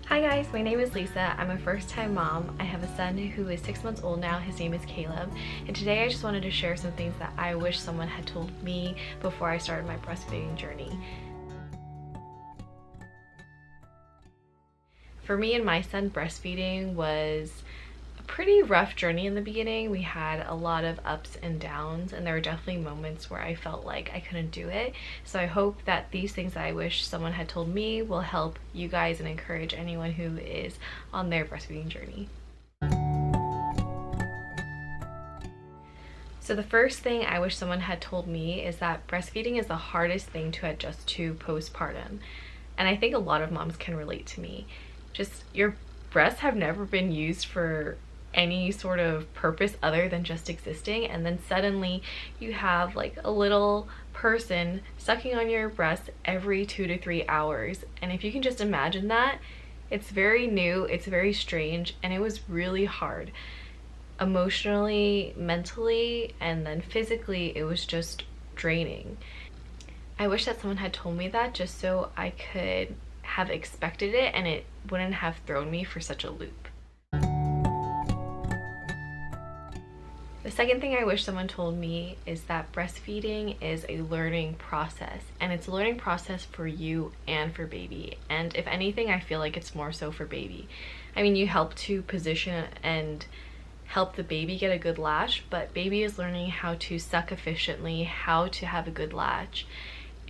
Hi guys, my name is Lisa. I'm a first-time mom. I have a son who is 6 months old now. His name is Caleb. And today I just wanted to share some things that I wish someone had told me before I started my breastfeeding journey. For me and my son, breastfeeding was a pretty rough journey in the beginning. We had a lot of ups and downs, and there were definitely moments where I felt like I couldn't do it. So I hope that these things that I wish someone had told me will help you guys and encourage anyone who is on their breastfeeding journey. So the first thing I wish someone had told me is that breastfeeding is the hardest thing to adjust to postpartum. And I think a lot of moms can relate to me. Just your breasts have never been used for any sort of purpose other than just existing, and then suddenly you have like a little person sucking on your breast every 2 to 3 hours. And if you can just imagine that, it's very new, it's very strange, and it was really hard. Emotionally, mentally, and then physically, it was just draining. I wish that someone had told me that just so I could have expected it and it wouldn't have thrown me for such a loop. The second thing I wish someone told me is that breastfeeding is a learning process, and it's a learning process for you and for baby. And if anything, I feel like it's more so for baby. I mean, you help to position and help the baby get a good latch, but baby is learning how to suck efficiently, how to have a good latch.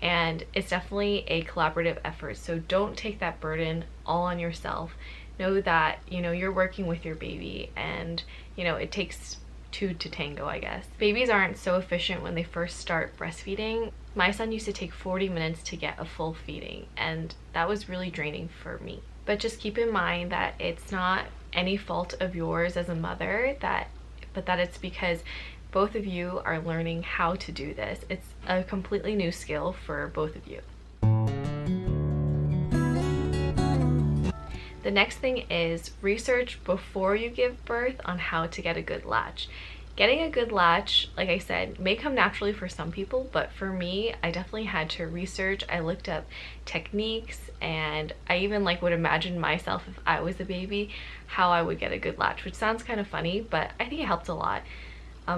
And it's definitely a collaborative effort, so don't take that burden all on yourself. Know that, you're working with your baby, and, it takes two to tango, I guess. Babies aren't so efficient when they first start breastfeeding. My son used to take 40 minutes to get a full feeding, and that was really draining for me. But just keep in mind that it's not any fault of yours as a mother, but that it's because both of you are learning how to do this. It's a completely new skill for both of you. The next thing is research before you give birth on how to get a good latch. Getting a good latch, like I said, may come naturally for some people, but for me, I definitely had to research. I looked up techniques, and I even would imagine myself, if I was a baby, how I would get a good latch, which sounds kind of funny, but I think it helped a lot.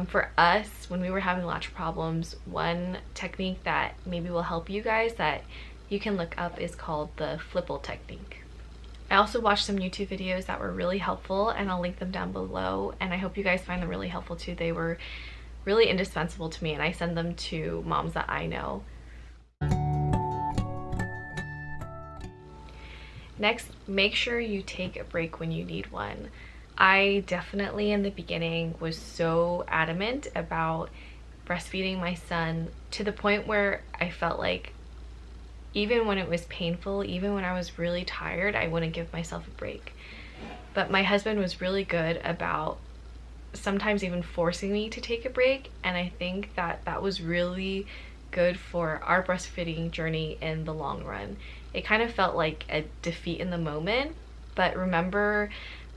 For us, when we were having latch problems, one technique that maybe will help you guys that you can look up is called the flipple technique. I also watched some YouTube videos that were really helpful, and I'll link them down below, and I hope you guys find them really helpful too. They were really indispensable to me, and I send them to moms that I know. Next, make sure you take a break when you need one. I definitely in the beginning was so adamant about breastfeeding my son to the point where I felt like even when it was painful, even when I was really tired, I wouldn't give myself a break. But my husband was really good about sometimes even forcing me to take a break, and I think that that was really good for our breastfeeding journey in the long run. It kind of felt like a defeat in the moment, but remember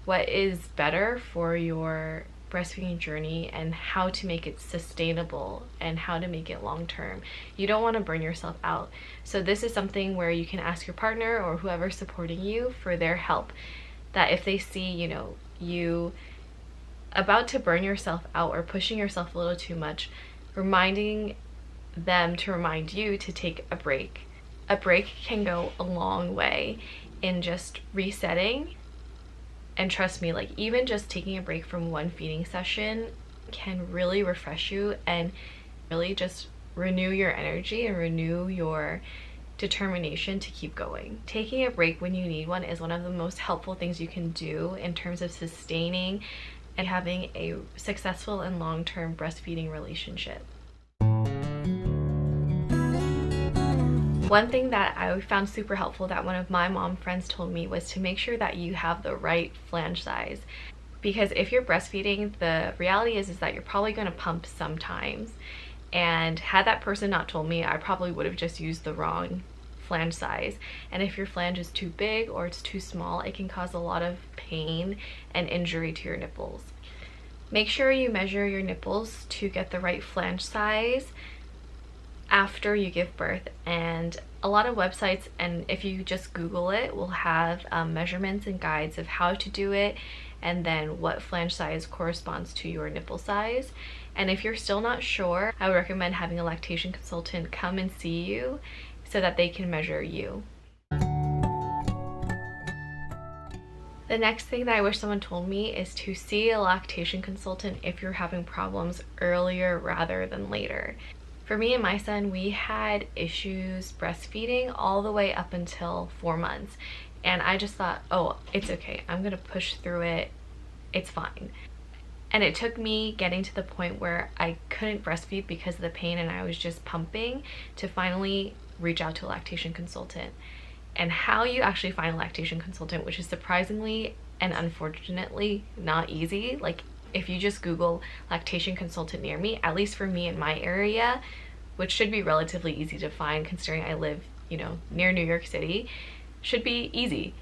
what is better for your breastfeeding journey and how to make it sustainable and how to make it long term. You don't want to burn yourself out. So this is something where you can ask your partner or whoever's supporting you for their help. That if they see, you about to burn yourself out or pushing yourself a little too much, reminding them to remind you to take a break. A break can go a long way in just resetting. And trust me, even just taking a break from one feeding session can really refresh you and really just renew your energy and renew your determination to keep going. Taking a break when you need one is one of the most helpful things you can do in terms of sustaining and having a successful and long-term breastfeeding relationship. One thing that I found super helpful that one of my mom friends told me was to make sure that you have the right flange size. Because if you're breastfeeding, the reality is that you're probably going to pump sometimes. And had that person not told me, I probably would have just used the wrong flange size. And if your flange is too big or it's too small, it can cause a lot of pain and injury to your nipples. Make sure you measure your nipples to get the right flange size after you give birth, and A lot of websites, and if you just Google it, will have measurements and guides of how to do it, and then what flange size corresponds to your nipple size. And if you're still not sure, I would recommend having a lactation consultant come and see you so that they can measure you. The next thing that I wish someone told me is to see a lactation consultant if you're having problems earlier rather than later. For me and my son, we had issues breastfeeding all the way up until 4 months. And I just thought, oh, it's okay. I'm gonna push through it. It's fine. And it took me getting to the point where I couldn't breastfeed because of the pain and I was just pumping to finally reach out to a lactation consultant. And how you actually find a lactation consultant, which is surprisingly and unfortunately not easy. Like, if you just Google lactation consultant near me, at least for me in my area, which should be relatively easy to find considering I live, you know, near New York City, should be easy.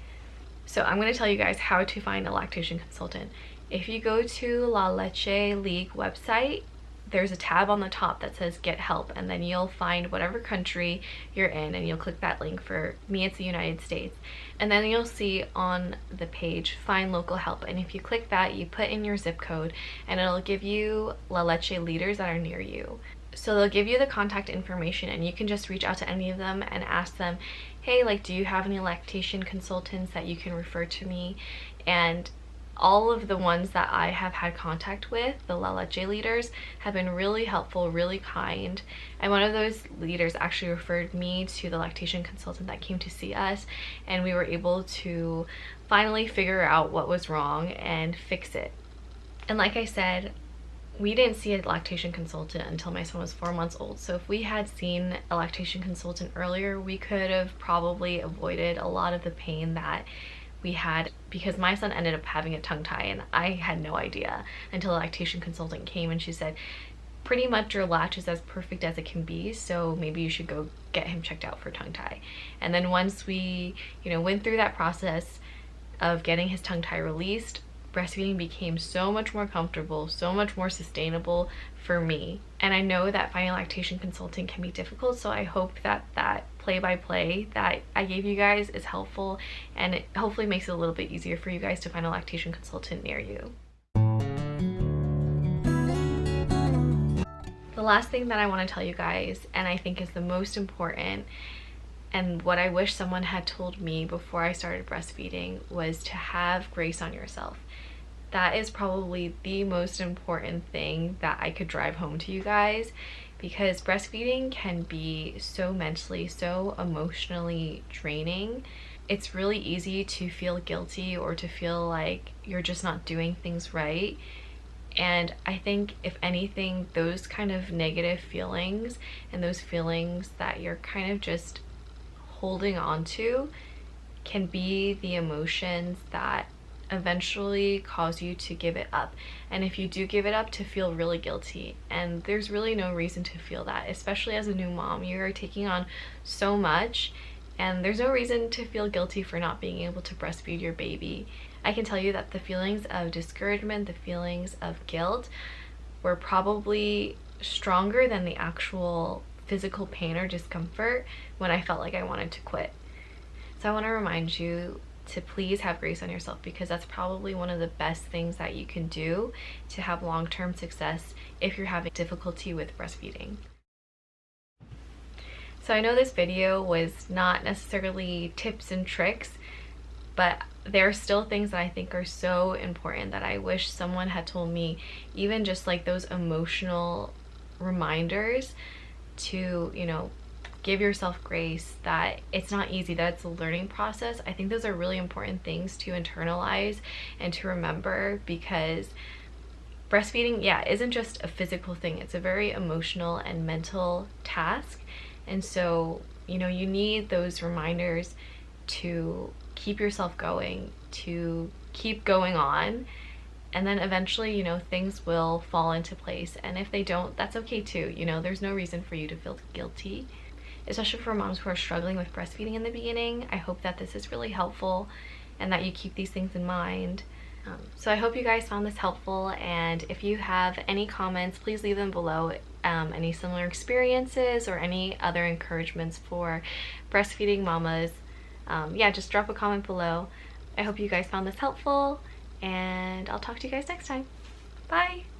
So I'm going to tell you guys how to find a lactation consultant. If you go to La Leche League website, there's a tab on the top that says get help, and then you'll find whatever country you're in and you'll click that link. For me, it's the United States. And then you'll see on the page find local help, and if you click that, you put in your zip code and it'll give you La Leche leaders that are near you. So they'll give you the contact information and you can just reach out to any of them and ask them, hey, like, do you have any lactation consultants that you can refer to me? And all of the ones that I have had contact with, the La Leche leaders, have been really helpful, really kind. And one of those leaders actually referred me to the lactation consultant that came to see us, and we were able to finally figure out what was wrong and fix it. And like I said, we didn't see a lactation consultant until my son was 4 months old. So if we had seen a lactation consultant earlier, we could have probably avoided a lot of the pain that we had, because my son ended up having a tongue tie and I had no idea until a lactation consultant came and she said, pretty much your latch is as perfect as it can be, so maybe you should go get him checked out for tongue tie. And then once we, you know, went through that process of getting his tongue tie released, breastfeeding became so much more comfortable, so much more sustainable for me. And I know that finding a lactation consultant can be difficult, so I hope that that play-by-play that I gave you guys is helpful, and it hopefully makes it a little bit easier for you guys to find a lactation consultant near you. The last thing that I want to tell you guys, and I think is the most important, and what I wish someone had told me before I started breastfeeding, was to have grace on yourself. That is probably the most important thing that I could drive home to you guys, because breastfeeding can be so mentally, so emotionally draining. It's really easy to feel guilty or to feel like you're just not doing things right. And I think, if anything, those kind of negative feelings and those feelings that you're kind of just holding on to can be the emotions that eventually cause you to give it up. And if you do give it up, to feel really guilty. And there's really no reason to feel that, especially as a new mom. You are taking on so much, and there's no reason to feel guilty for not being able to breastfeed your baby. I can tell you that the feelings of discouragement, the feelings of guilt, were probably stronger than the actual physical pain or discomfort when I felt like I wanted to quit. So I want to remind you to please have grace on yourself, because that's probably one of the best things that you can do to have long-term success if you're having difficulty with breastfeeding. So I know this video was not necessarily tips and tricks, but there are still things that I think are so important that I wish someone had told me, even just like those emotional reminders to, you know, give yourself grace, that it's not easy, that it's a learning process. I think those are really important things to internalize and to remember, because breastfeeding, yeah, isn't just a physical thing. It's a very emotional and mental task. And so, you know, you need those reminders to keep yourself going, to keep going on. And then eventually, you know, things will fall into place. And if they don't, that's okay too. You know, there's no reason for you to feel guilty, especially for moms who are struggling with breastfeeding in the beginning. I hope that this is really helpful and that you keep these things in mind. So I hope you guys found this helpful, and if you have any comments, please leave them below. any similar experiences or any other encouragements for breastfeeding mamas, yeah, just drop a comment below. I hope you guys found this helpful, and I'll talk to you guys next time. Bye!